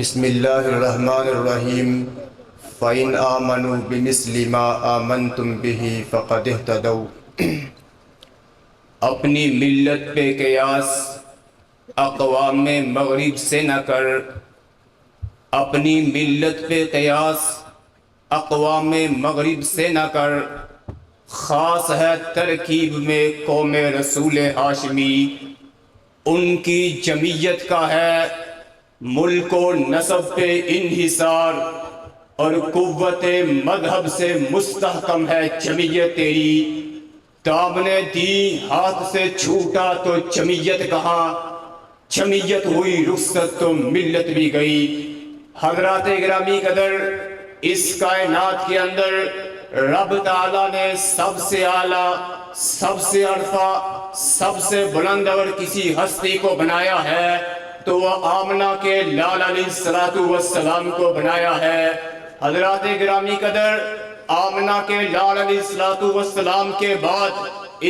بسم اللہ الرحمن الرحیم فَإِنْ آمَنُوا بِمِثْلِ مَا آمَنْتُمْ بِهِ فَقَدِ اهْتَدَوْا۔ اپنی ملت پہ قیاس اقوام مغرب سے نہ کر، اپنی ملت پہ قیاس اقوام مغرب سے نہ کر، خاص ہے ترکیب میں قوم رسول ہاشمی، ان کی جمعیت کا ہے ملک و نسب پہ انحصار، اور قوت مذہب سے مستحکم ہے جمعیت تیری۔ دامن دی ہاتھ سے چھوٹا تو جمعیت کہاں، جمعیت ہوئی رخصت تو ملت بھی گئی۔ حضرات گرامی قدر، اس کائنات کے اندر رب تعالیٰ نے سب سے اعلیٰ، سب سے عرفہ، سب سے بلند اگر کسی ہستی کو بنایا ہے تو وہ آمنہ کے لال علیہ السلام کو بنایا ہے۔ حضرات گرامی قدر، آمنہ کے لال علیہ السلام کے بعد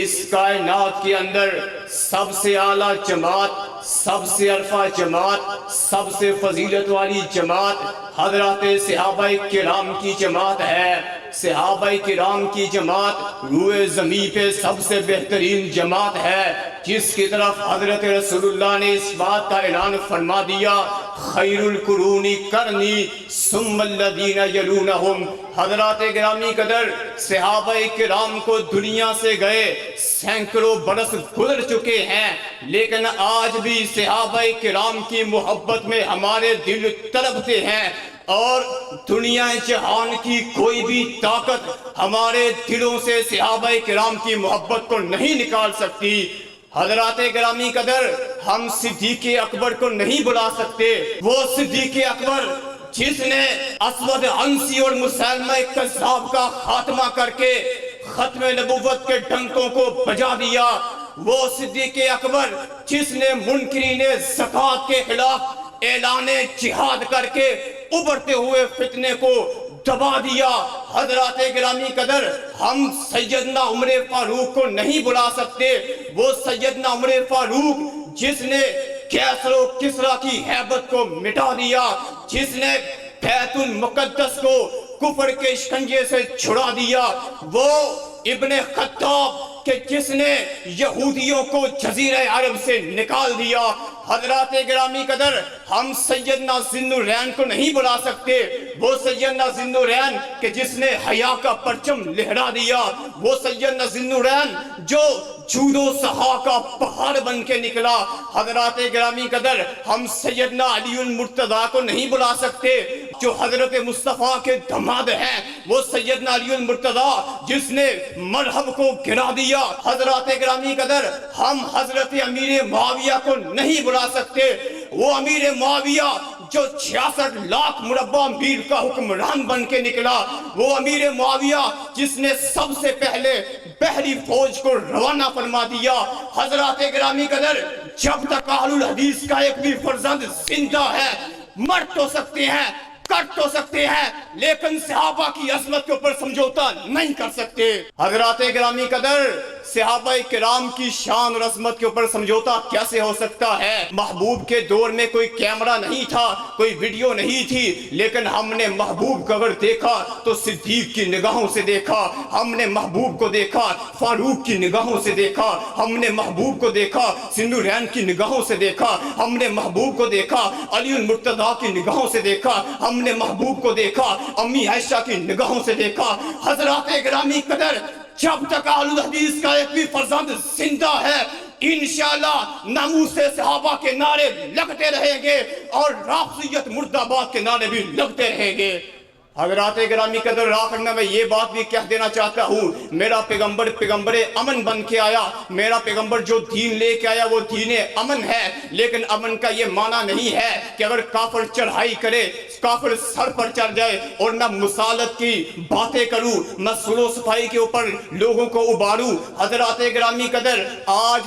اس کائنات کے اندر سب سے اعلیٰ جماعت، سب سے عرفہ جماعت، سب سے فضیلت والی جماعت حضرات صحابہ کرام کی جماعت ہے۔ صحابہ کرام کی جماعت روئے زمین پہ سب سے بہترین جماعت ہے، جس کی طرف حضرت رسول اللہ نے اس بات کا اعلان فرما دیا، خیر القرون قرنی ثم الذین یلونہم۔ حضرات گرامی قدر، صحابہ کرام کو دنیا سے گئے سینکڑوں برس گزر چکے ہیں، لیکن آج بھی صحابہ کرام کی محبت میں ہمارے دل تڑپتے ہیں، اور دنیا جہان کی کوئی بھی طاقت ہمارے دلوں سے صحابہ کرام کی محبت کو نہیں نکال سکتی۔ حضرات گرامی قدر، ہم صدیق اکبر کو نہیں بلا سکتے، وہ صدیق اکبر جس نے اسود عنسی اور مسیلمہ کذاب کا خاتمہ کر کے ختم نبوت کے ڈنکوں کو بجا دیا، وہ صدیق اکبر جس نے منکرین زکوٰۃ کے خلاف اعلان جہاد کر کے ابھرتے ہوئے فتنے کو دبا دیا۔ حضرات گرامی قدر، ہم سیدنا عمر فاروق کو نہیں بلا سکتے، وہ سیدنا عمر فاروق جس نے کیسر و کسریٰ کی ہیبت کو مٹا دیا، جس نے بیت المقدس کو کفر کے شکنجے سے چھڑا دیا، وہ ابن خطاب کہ جس نے یہودیوں کو جزیرہ عرب سے نکال دیا۔ حضرات گرامی قدر، ہم سیدنا ذی النورین کو نہیں بلا سکتے، وہ سیدنا ذی النورین کہ جس نے حیا کا پرچم لہرا دیا، وہ سیدنا ذی النورین جو جود و سخا کا پہاڑ بن کے نکلا۔ حضرات گرامی قدر، ہم سیدنا علی المرتضیٰ کو نہیں بلا سکتے، جو حضرت مصطفیٰ کے داماد ہیں، وہ سیدنا علی المرتضیٰ جس نے مذہب کو گرا دیا۔ حضرات گرامی قدر، ہم حضرت امیر معاویہ کو نہیں بلا سکتے، وہ امیر معاویہ جو 66 لاکھ مربع میل کا حکمران بن کے نکلا، وہ امیر معاویہ جس نے سب سے پہلے بحری فوج کو روانہ فرما دیا۔ حضرات گرامی قدر، جب تک اہل الحدیث کا ایک بھی فرزند زندہ ہے، مر تو سکتے ہیں، کٹ تو سکتے ہیں، لیکن صحابہ کی عظمت کے اوپر سمجھوتا نہیں کر سکتے۔ حضرات گرامی قدر، صحابہ کرام کی شان اور عظمت کے اوپر سمجھوتا کیسے ہو سکتا ہے؟ محبوب کے دور میں کوئی کیمرہ نہیں تھا، کوئی ویڈیو نہیں تھی، لیکن ہم نے محبوب کو اگر دیکھا تو صدیق کی نگاہوں سے دیکھا، ہم نے محبوب کو دیکھا فاروق کی نگاہوں سے دیکھا، ہم نے محبوب کو دیکھا ذی النورین کی نگاہوں سے دیکھا، ہم نے محبوب کو دیکھا علی المرتضیٰ کی نگاہوں سے دیکھا، ہم نے محبوب کو دیکھا امی عائشہ کی نگاہوں سے دیکھا۔ حضرات گرامی قدر، جب تک اہل الحدیث کا ایک بھی فرزند زندہ ہے، انشاءاللہ ناموس صحابہ کے نعرے لگتے رہیں گے اور رافضیت مرد آباد کے نعرے بھی لگتے رہیں گے۔ حضرات گرامی قدر، آخر میں یہ بات بھی کہہ دینا چاہتا ہوں، میرا پیغمبر امن بن کے آیا، میرا پیغمبر جو دین لے کے آیا وہ دین امن ہے، لیکن امن کا یہ معنی نہیں ہے کہ اگر کافر چڑھائی کرے، کافر سر پر چڑھ جائے اور میں مسالت کی باتیں کروں، میں سلو صفائی کے اوپر لوگوں کو اباروں۔ حضرات گرامی قدر، آج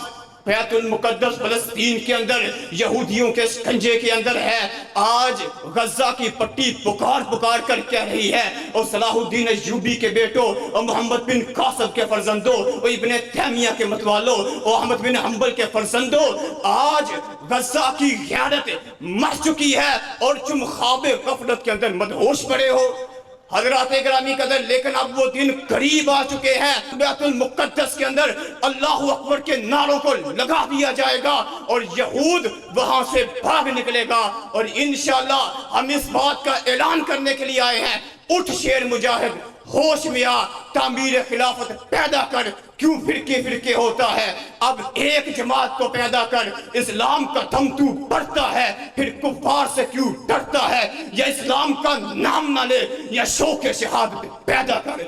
بیت المقدس فلسطین کے اندر یہودیوں کے شکنجے کے اندر ہے. آج غزہ کی پٹی پکار پکار کر کہہ رہی ہے اور صلاح الدین ایوبی کے بیٹوں اور محمد بن قاسم کے فرزندوں اور ابن تیمیہ کے متوالوں اور احمد بن حنبل کے فرزندوں، آج غزہ کی قیادت مر چکی ہے اور تم خواب غفلت کے اندر مدہوش پڑے ہو. حضرات گرامی قدر، لیکن اب وہ دن قریب آ چکے ہیں. بیت المقدس کے اندر اللہ اکبر کے نعروں کو لگا دیا جائے گا اور یہود وہاں سے بھاگ نکلے گا. اور انشاءاللہ ہم اس بات کا اعلان کرنے کے لیے آئے ہیں، اٹھ شیر مجاہد، ہوش میں آ، تعمیر خلافت پیدا کر. کیوں فرقے فرقے ہوتا ہے؟ اب ایک جماعت کو پیدا کر. اسلام کا دم تو بڑھتا ہے، پھر کفار سے کیوں ڈرتا ہے؟ یا اسلام کا نام نہ لے یا شوق شہادت پیدا کر.